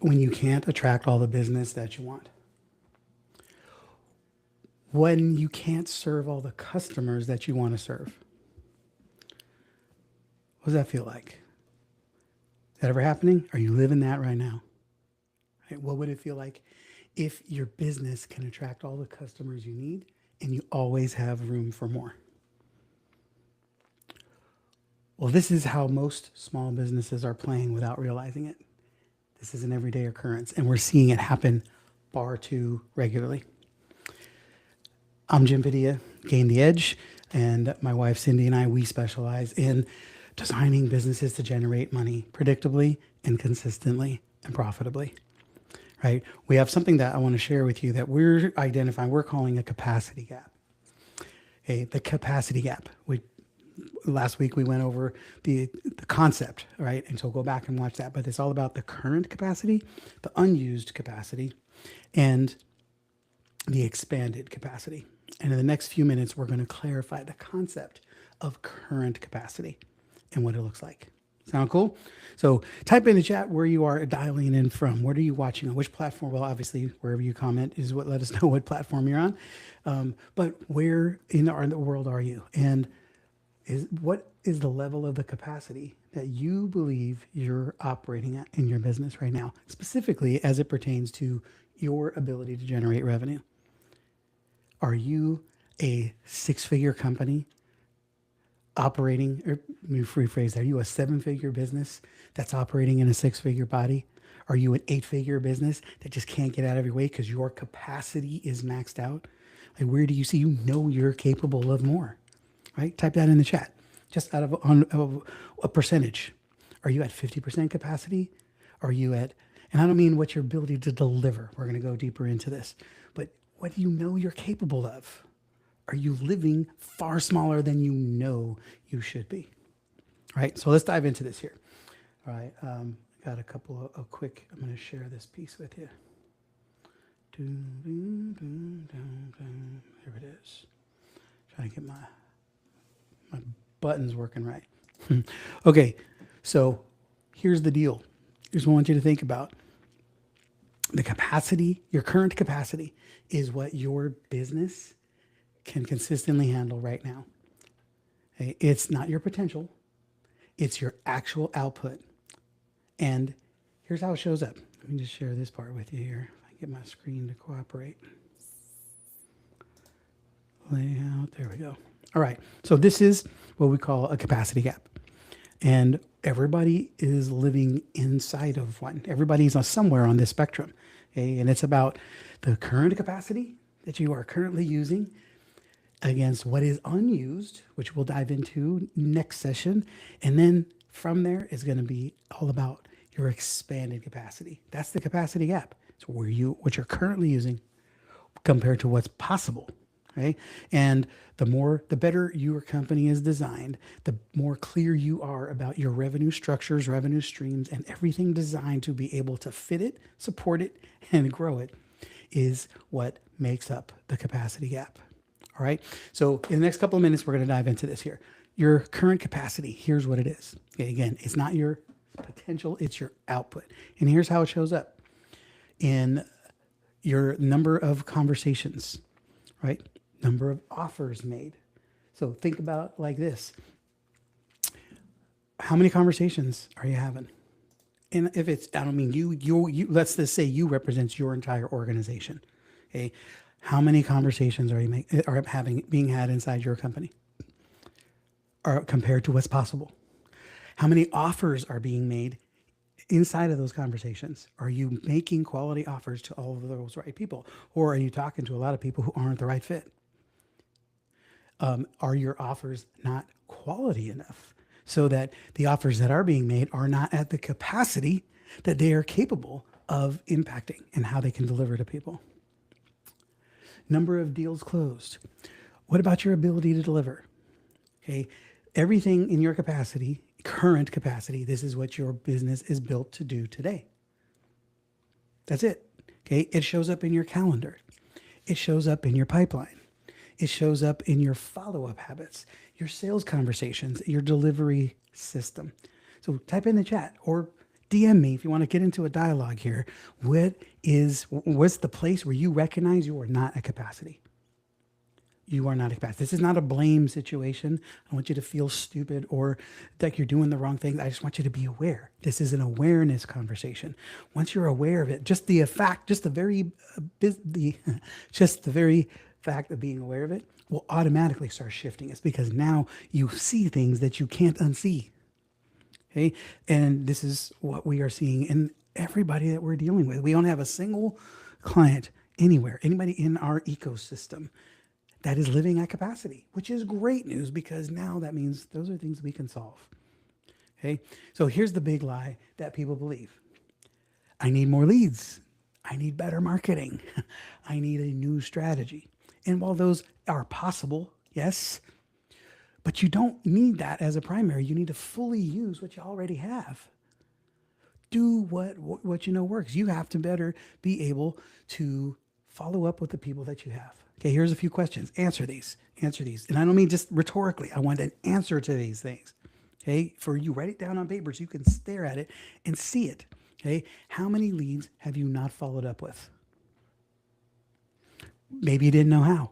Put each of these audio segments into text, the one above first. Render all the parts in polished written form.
when you can't attract all the business that you want, when you can't serve all the customers that you want to serve. What does that feel like? Is that ever happening? Are you living that right now? Right? What would it feel like if your business can attract all the customers you need and you always have room for more? Well, this is how most small businesses are playing without realizing it. This is an everyday occurrence, and we're seeing it happen far too regularly. I'm Jim Padilla, Gain the Edge, and my wife Cindy and I, we specialize in designing businesses to generate money predictably and consistently and profitably. Right? We have something that I want to share with you that we're identifying, we're calling a capacity gap. Okay, the capacity gap. Last week we went over the concept, right? And so go back and watch that. But it's all about the current capacity, the unused capacity, and the expanded capacity. And in the next few minutes, we're going to clarify the concept of current capacity and what it looks like. Sound cool? So type in the chat where you are dialing in from. What are you watching on? Which platform? Well, obviously, wherever you comment is what let us know what platform you're on. But where in the world are you? And what is the level of the capacity that you believe you're operating at in your business right now, specifically as it pertains to your ability to generate revenue? Are you a six-figure company operating, or let me rephrase that, are you a seven-figure business that's operating in a six-figure body? Are you an eight-figure business that just can't get out of your way because your capacity is maxed out? Like, where do you see, you know, you're capable of more, right? Type that in the chat, just out of a percentage. Are you at 50% capacity? Are you at, and I don't mean what your ability to deliver. We're going to go deeper into this, but what do you know you're capable of? Are you living far smaller than you know you should be? All right, so let's dive into this here. All right, got a couple of quick, I'm going to share this piece with you. Here it is. Trying to get my buttons working right. Okay, so here's the deal. Here's what I want you to think about. The capacity, your current capacity, is what your business can consistently handle right now. Okay? It's not your potential, it's your actual output. And here's how it shows up. Let me just share this part with you here. If I get my screen to cooperate. Layout, there we go. All right, so this is what we call a capacity gap. And everybody is living inside of one. Everybody's somewhere on this spectrum. Okay? And it's about the current capacity that you are currently using against what is unused, which we'll dive into next session. And then from there is going to be all about your expanded capacity. That's the capacity gap. So what you're currently using compared to what's possible. Okay? And the better your company is designed, the more clear you are about your revenue structures, revenue streams, and everything designed to be able to fit it, support it, and grow it is what makes up the capacity gap. All right. So in the next couple of minutes, we're going to dive into this here. Your current capacity, here's what it is. Okay, again, it's not your potential, it's your output. And here's how it shows up in your number of conversations, right? Number of offers made. So think about like this. How many conversations are you having? And if it's, I don't mean you, let's just say you represent your entire organization. Okay. How many conversations are being had inside your company? Or compared to what's possible? How many offers are being made inside of those conversations? Are you making quality offers to all of those right people? Or are you talking to a lot of people who aren't the right fit? Are your offers not quality enough so that the offers that are being made are not at the capacity that they are capable of impacting and how they can deliver to people? Number of deals closed. What about your ability to deliver? Okay, everything in your capacity, current capacity, this is what your business is built to do today. That's it. Okay, it shows up in your calendar. It shows up in your pipeline. It shows up in your follow-up habits, your sales conversations, your delivery system. So type in the chat or DM me if you want to get into a dialogue here. What's the place where you recognize you are not at capacity? You are not at capacity. This is not a blame situation. I want you to feel stupid or like you're doing the wrong thing. I just want you to be aware. This is an awareness conversation. Once you're aware of it, just the fact, just the very, the, just the very fact of being aware of it will automatically start shifting. It's because now you see things that you can't unsee. Okay, and this is what we are seeing in everybody that we're dealing with. We don't have a single client anywhere, anybody in our ecosystem that is living at capacity, which is great news because now that means those are things we can solve. Okay, so here's the big lie that people believe: I need more leads, I need better marketing, I need a new strategy. And while those are possible, yes, but you don't need that as a primary. You need to fully use what you already have. Do what you know works. You have to better be able to follow up with the people that you have. Okay, here's a few questions. Answer these. Answer these. And I don't mean just rhetorically. I want an answer to these things. Okay, for you, write it down on paper so you can stare at it and see it. Okay, how many leads have you not followed up with? Maybe you didn't know how.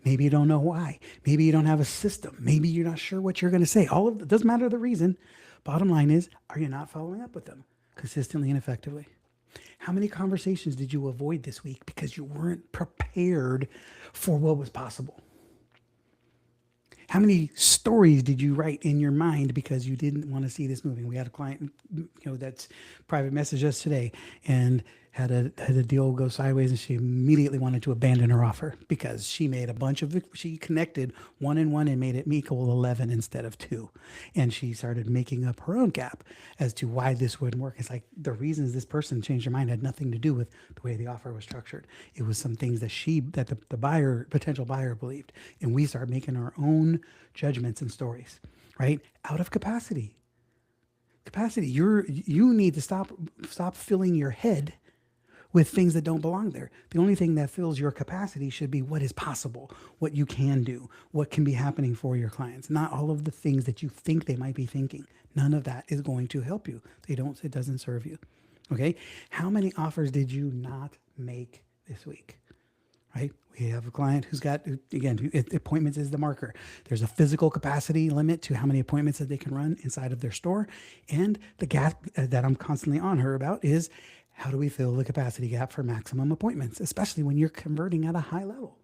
Maybe you don't know why. Maybe you don't have a system. Maybe you're not sure what you're going to say. All of it doesn't matter the reason. Bottom line is, are you not following up with them consistently and effectively? How many conversations did you avoid this week because you weren't prepared for what was possible? How many stories did you write in your mind because you didn't want to see this moving? We had a client, that's private messaged us today and had a deal go sideways, and she immediately wanted to abandon her offer because she made she connected 1 and 1 and made it equal 11 instead of 2. And she started making up her own gap as to why this wouldn't work. It's like the reasons this person changed her mind had nothing to do with the way the offer was structured. It was some things that the potential buyer believed. And we start making our own judgments and stories, right? Out of capacity. You need to stop filling your head with things that don't belong there. The only thing that fills your capacity should be what is possible, what you can do, what can be happening for your clients, not all of the things that you think they might be thinking. None of that is going to help you. It doesn't serve you. Okay? How many offers did you not make this week? Right? We have a client who's got, again, appointments is the marker. There's a physical capacity limit to how many appointments that they can run inside of their store. And the gap that I'm constantly on her about is, how do we fill the capacity gap for maximum appointments, especially when you're converting at a high level?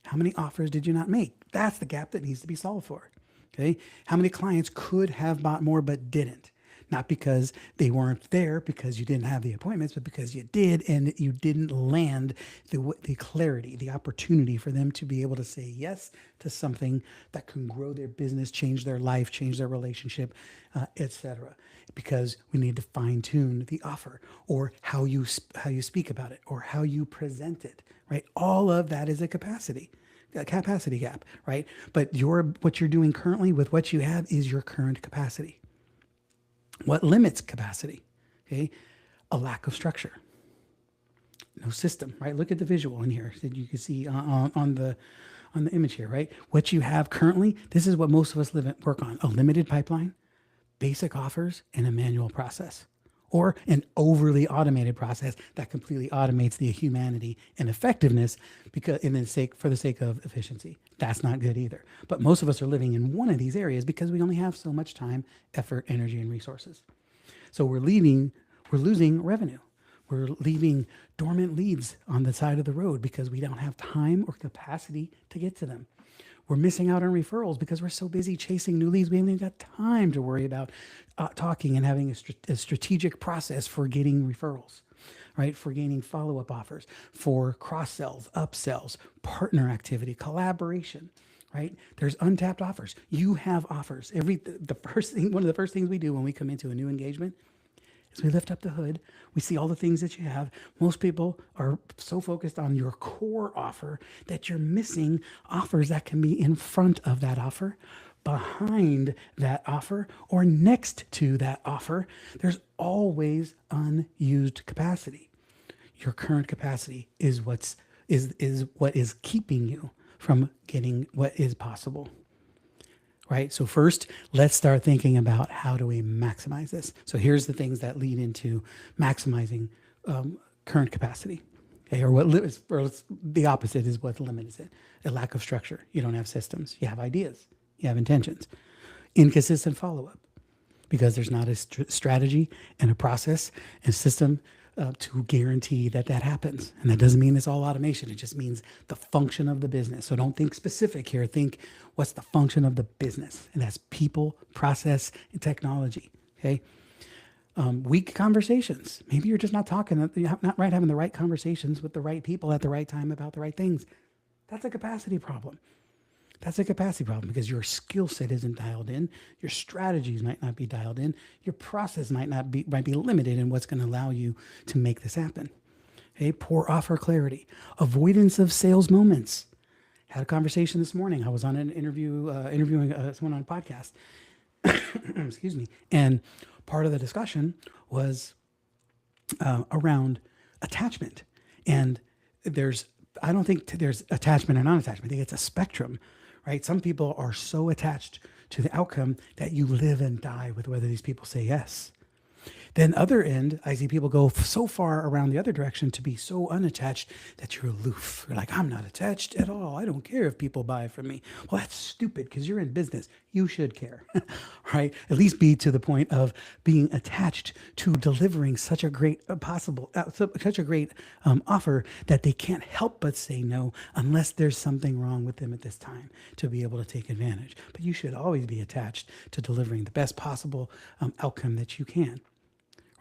How many offers did you not make? That's the gap that needs to be solved for. Okay. How many clients could have bought more but didn't? Not because they weren't there because you didn't have the appointments, but because you did and you didn't land the clarity, the opportunity for them to be able to say yes to something that can grow their business, change their life, change their relationship, etc. Because we need to fine tune the offer or how you speak about it or how you present it, right? All of that is a capacity gap, right? But what you're doing currently with what you have is your current capacity. What limits capacity? Okay, a lack of structure, no system, right? Look at the visual in here that you can see on the image here, right? What you have currently, this is what most of us work on: a limited pipeline, basic offers, and a manual process, or an overly automated process that completely automates the humanity and effectiveness for the sake of efficiency. That's not good either. But most of us are living in one of these areas because we only have so much time, effort, energy, and resources. So we're losing revenue. We're leaving dormant leads on the side of the road because we don't have time or capacity to get to them. We're missing out on referrals because we're so busy chasing new leads. We haven't even got time to worry about talking and having a strategic process for getting referrals, right? For gaining follow-up offers, for cross-sells, upsells, partner activity, collaboration, right? There's untapped offers. You have offers. One of the first things we do when we come into a new engagement is we lift up the hood. We see all the things that you have. Most people are so focused on your core offer that you're missing offers that can be in front of that offer, behind that offer, or next to that offer. There's always unused capacity. Your current capacity is what is keeping you from getting what is possible. right? So first, let's start thinking about how do we maximize this. So here's the things that lead into maximizing current capacity. Okay, or the opposite is what limits it. A lack of structure. You don't have systems. You have ideas. You have intentions. Inconsistent follow-up because there's not a strategy and a process and system to guarantee that that happens. And that doesn't mean it's all automation. It just means the function of the business. So don't think specific here. Think what's the function of the business, and that's people, process, and technology. Okay. Weak conversations. Maybe you're just not talking, not right, having the right conversations with the right people at the right time about the right things. That's a capacity problem. That's a capacity problem because your skill set isn't dialed in. Your strategies might not be dialed in. Your process might be limited in what's going to allow you to make this happen. Okay, poor offer clarity, avoidance of sales moments. Had a conversation this morning. I was on an interview, interviewing someone on a podcast. Excuse me. And part of the discussion was around attachment. And I don't think there's attachment or non-attachment. I think it's a spectrum, right? Some people are so attached to the outcome that you live and die with whether these people say yes. Then other end, I see people go so far around the other direction to be so unattached that you're aloof. You're like, I'm not attached at all. I don't care if people buy from me. Well, that's stupid because you're in business. You should care, right? At least be to the point of being attached to delivering such a great such a great offer that they can't help but say no unless there's something wrong with them at this time to be able to take advantage. But you should always be attached to delivering the best possible outcome that you can.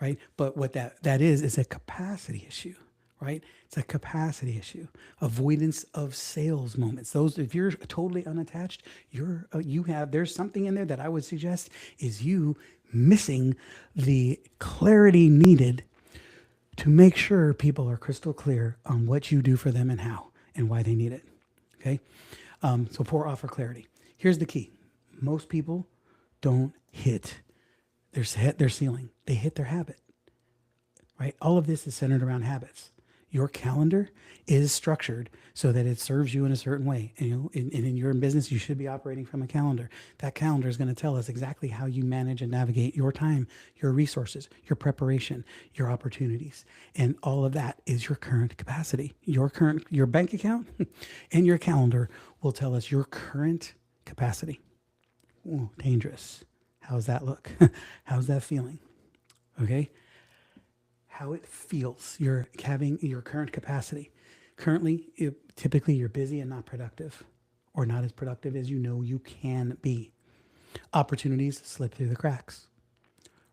Right. But what that is a capacity issue, right? It's a capacity issue. Avoidance of sales moments. Those, if you're totally unattached, there's something in there that I would suggest is you missing the clarity needed to make sure people are crystal clear on what you do for them and how and why they need it. Okay. So poor offer clarity. Here's the key. Most people don't hit their ceiling. They hit their habit, right? All of this is centered around habits. Your calendar is structured so that it serves you in a certain way. And, in your business, you should be operating from a calendar. That calendar is going to tell us exactly how you manage and navigate your time, your resources, your preparation, your opportunities. And all of that is your current capacity. Your bank account and your calendar will tell us your current capacity. Ooh, dangerous. How's that look? How's that feeling? Okay. How it feels. You're having your current capacity. Currently, typically you're busy and not productive, or not as productive as you know you can be. Opportunities slip through the cracks.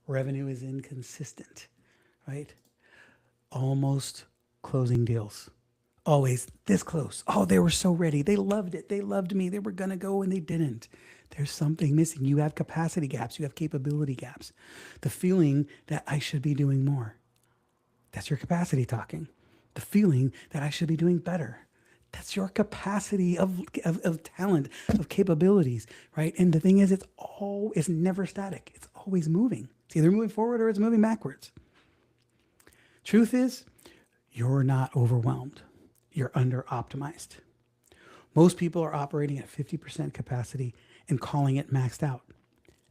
Revenue is inconsistent, right? Almost closing deals. Always this close. Oh, they were so ready. They loved it. They loved me. They were going to go and they didn't. There's something missing. You have capacity gaps. You have capability gaps. The feeling that I should be doing more. That's your capacity talking. The feeling that I should be doing better. That's your capacity of talent, of capabilities, right? And the thing is, it's never static. It's always moving. It's either moving forward or it's moving backwards. Truth is, you're not overwhelmed. You're under optimized. Most people are operating at 50% capacity and calling it maxed out.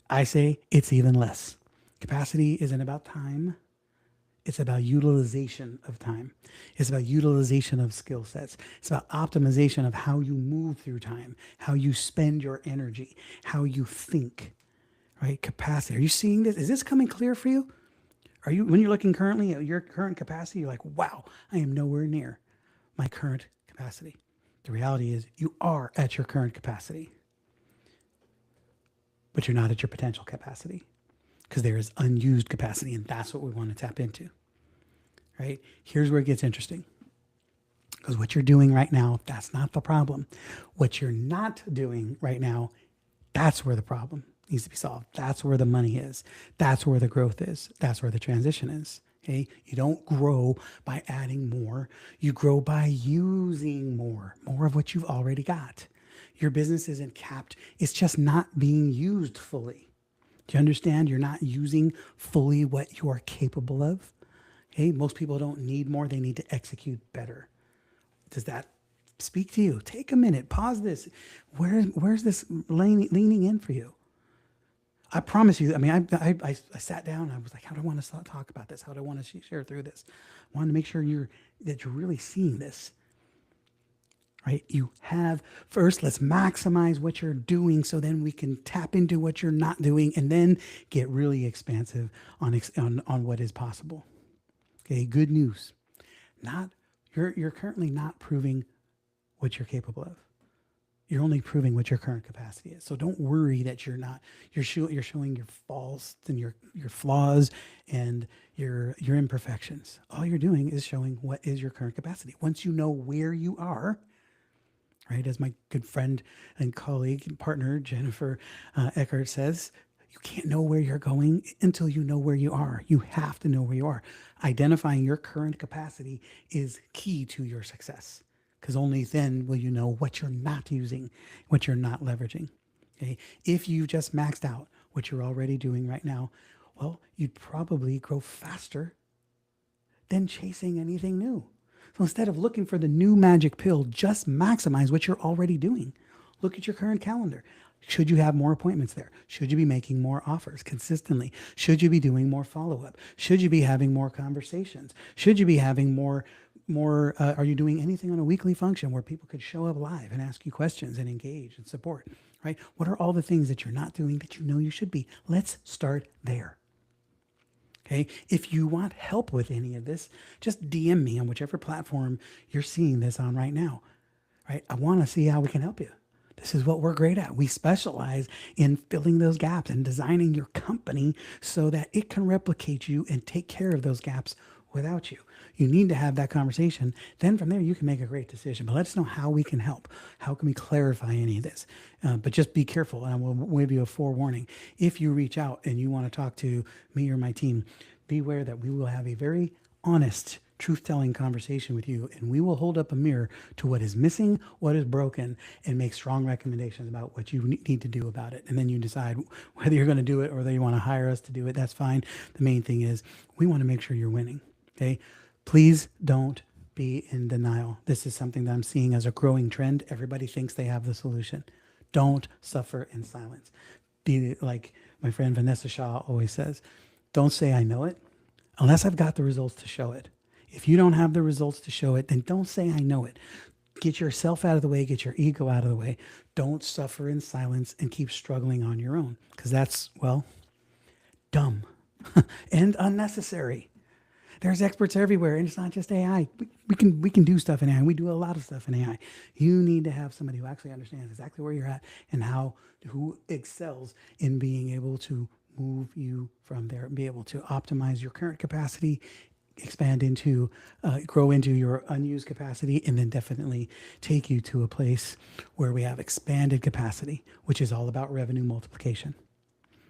I say it's even less. Capacity isn't about time. It's about utilization of time. It's about utilization of skill sets. It's about optimization of how you move through time, how you spend your energy, how you think, right? Capacity. Are you seeing this? Is this coming clear for you? Are you, when you're looking currently at your current capacity, you're like, wow, I am nowhere near my current capacity. The reality is you are at your current capacity, but you're not at your potential capacity because there is unused capacity, and that's what we want to tap into, right? Here's where it gets interesting, because what you're doing right now, that's not the problem. What you're not doing right now, that's where the problem needs to be solved. That's where the money is. That's where the growth is. That's where the transition is. Okay? You don't grow by adding more. You grow by using more of what you've already got. Your business isn't capped. It's just not being used fully. Do you understand? You're not using fully what you are capable of. Okay? Most people don't need more. They need to execute better. Does that speak to you. Take a minute, pause this. Where's this leaning in for you? I promise you, I mean, I sat down, I was like, how do I want to talk about this? How do I want to share through this? I wanted to make sure that you're really seeing this, right? First, let's maximize what you're doing so then we can tap into what you're not doing and then get really expansive on what is possible. Okay, good news. You're currently not proving what you're capable of. You're only proving what your current capacity is. So don't worry that you're showing your faults and your flaws and your imperfections. All you're doing is showing what is your current capacity. Once you know where you are, right, as my good friend and colleague and partner Jennifer Eckert says, you can't know where you're going until you know where you are. You have to know where you are. Identifying your current capacity is key to your success, because only then will you know what you're not using, what you're not leveraging. Okay? If you just maxed out what you're already doing right now, well, you'd probably grow faster than chasing anything new. So instead of looking for the new magic pill, just maximize what you're already doing. Look at your current calendar. Should you have more appointments there? Should you be making more offers consistently? Should you be doing more follow-up? Should you be having more conversations? Should you be having more, are you doing anything on a weekly function where people could show up live and ask you questions and engage and support, right? What are all the things that you're not doing that you know you should be? Let's start there. Okay. If you want help with any of this, just DM me on whichever platform you're seeing this on right now, right? I want to see how we can help you. This is what we're great at. We specialize in filling those gaps and designing your company so that it can replicate you and take care of those gaps without you. You need to have that conversation. Then from there, you can make a great decision. But let us know how we can help. How can we clarify any of this? But just be careful, and I will give you a forewarning. If you reach out and you want to talk to me or my team, beware that we will have a very honest, truth-telling conversation with you, and we will hold up a mirror to what is missing, what is broken, and make strong recommendations about what you need to do about it. And then you decide whether you're going to do it or whether you want to hire us to do it. That's fine. The main thing is we want to make sure you're winning. Okay? Please don't be in denial. This is something that I'm seeing as a growing trend. Everybody thinks they have the solution. Don't suffer in silence. Be like my friend Vanessa Shaw always says, don't say I know it unless I've got the results to show it. If you don't have the results to show it, then don't say I know it. Get yourself out of the way, get your ego out of the way. Don't suffer in silence and keep struggling on your own, because that's, well, dumb and unnecessary. There's experts everywhere, and it's not just AI. We can do stuff in AI. We do a lot of stuff in AI. You need to have somebody who actually understands exactly where you're at and who excels in being able to move you from there and be able to optimize your current capacity, expand into, grow into your unused capacity, and then definitely take you to a place where we have expanded capacity, which is all about revenue multiplication.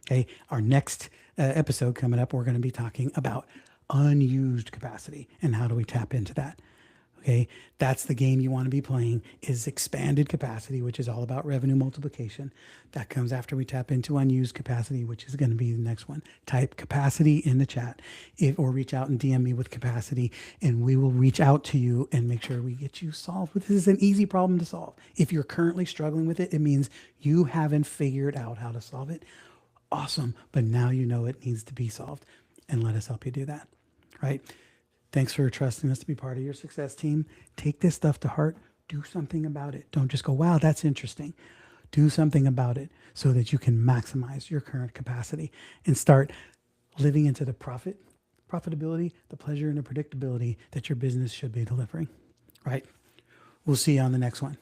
Okay, our next episode coming up, we're going to be talking about unused capacity and how do we tap into that. Okay, that's the game you want to be playing, is expanded capacity, which is all about revenue multiplication. That comes after we tap into unused capacity, which is going to be the next one. Type capacity in the chat or reach out and DM me with capacity, and we will reach out to you and make sure we get you solved. This is an easy problem to solve. If you're currently struggling with it, it means you haven't figured out how to solve it. Awesome, but now you know it needs to be solved, and let us help you do that, right? Thanks for trusting us to be part of your success team. Take this stuff to heart. Do something about it. Don't just go, wow, that's interesting. Do something about it so that you can maximize your current capacity and start living into the profitability, the pleasure, and the predictability that your business should be delivering, right? We'll see you on the next one.